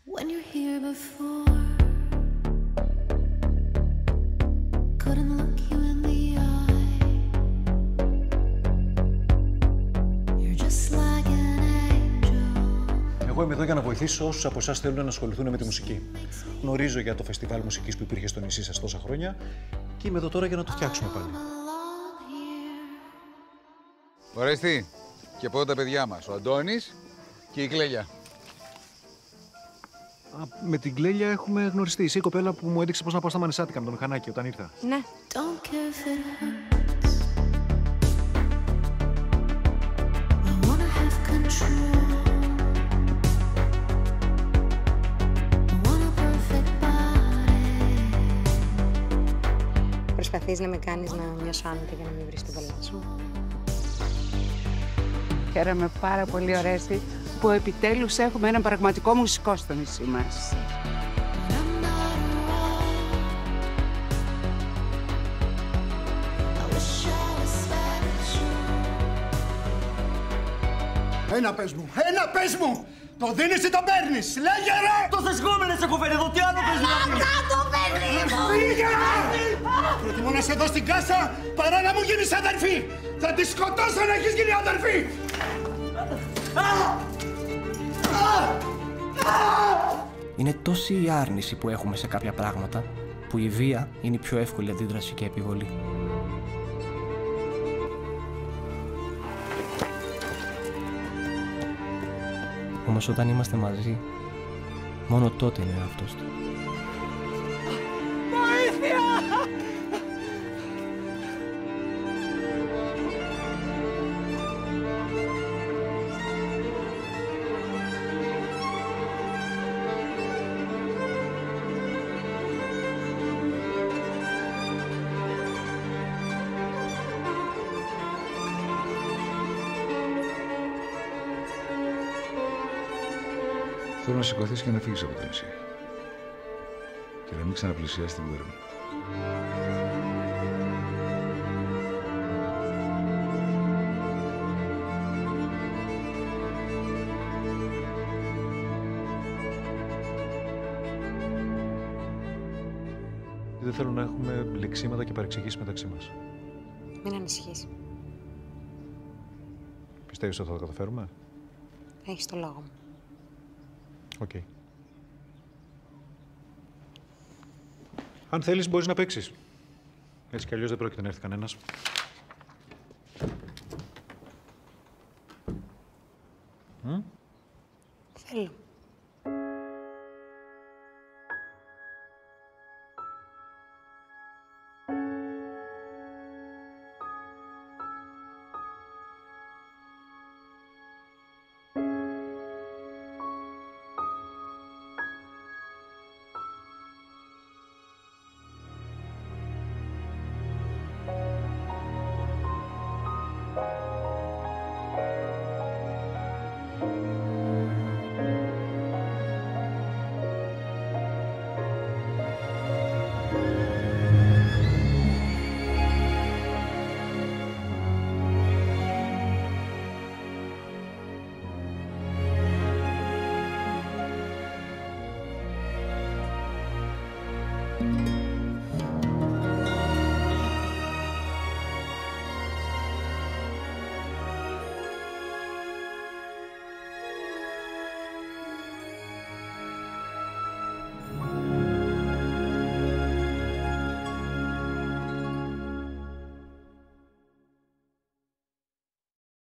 When you're here before, couldn't look you in the eye. You're just like an angel. Εγώ είμαι εδώ για να βοηθήσω όσους από εσάς θέλουν να ασχοληθούν με τη μουσική. Γνωρίζω για το φεστιβάλ μουσικής που υπήρχε στο νησί σας τόσα χρόνια και είμαι εδώ τώρα για να το φτιάξουμε πάλι. Ορέστη, και πότε τα παιδιά μας, ο Αντώνης και η Κλέλια. Με την Κλέλια έχουμε γνωριστεί. Είσαι η κοπέλα που μου έδειξε πώς να πάω στα Μανισάτικα με το μηχανάκι όταν ήρθα. Ναι. Don't care if it hurts. I wanna have control. I want a perfect body. Προσπαθείς να με κάνεις να νιώσω άνετα για να μην βρεις την πολλά σου. Χαίρομαι πάρα πολύ, Ορέστη, που επιτέλους έχουμε έναν πραγματικό μουσικό στο νησί μας. Ένα πες μου, ένα πες μου! Το δίνεις ή το παίρνεις, λέγε ρε! Το θεσγόμενο σε έχω φέρει εδώ, τι άλλο πες να δίνεις! Το παίρνεις! Φύγε! Προτιμώ να σε δω στην κάσα παρά να μου γίνεις αδερφή! Θα τη σκοτώσω να έχεις γίνει αδερφή! Είναι τόση η άρνηση που έχουμε σε κάποια πράγματα, που η βία είναι η πιο εύκολη αντίδραση και επιβολή. Όμως όταν είμαστε μαζί, μόνο τότε είναι ο εαυτός του. Βοήθεια! Θέλω να σηκωθείς και να φύγεις από το νησί. Και να μην ξαναπλησιάσεις την κόρη μου. Δεν θέλω να έχουμε λεξίματα και παρεξηγήσεις μεταξύ μας. Μην ανησυχείς. Πιστεύεις ότι θα το καταφέρουμε? Έχεις το λόγο μου. Οκ. Αν θέλεις μπορείς να παίξεις. Έτσι κι αλλιώς δεν πρόκειται να έρθει κανένας.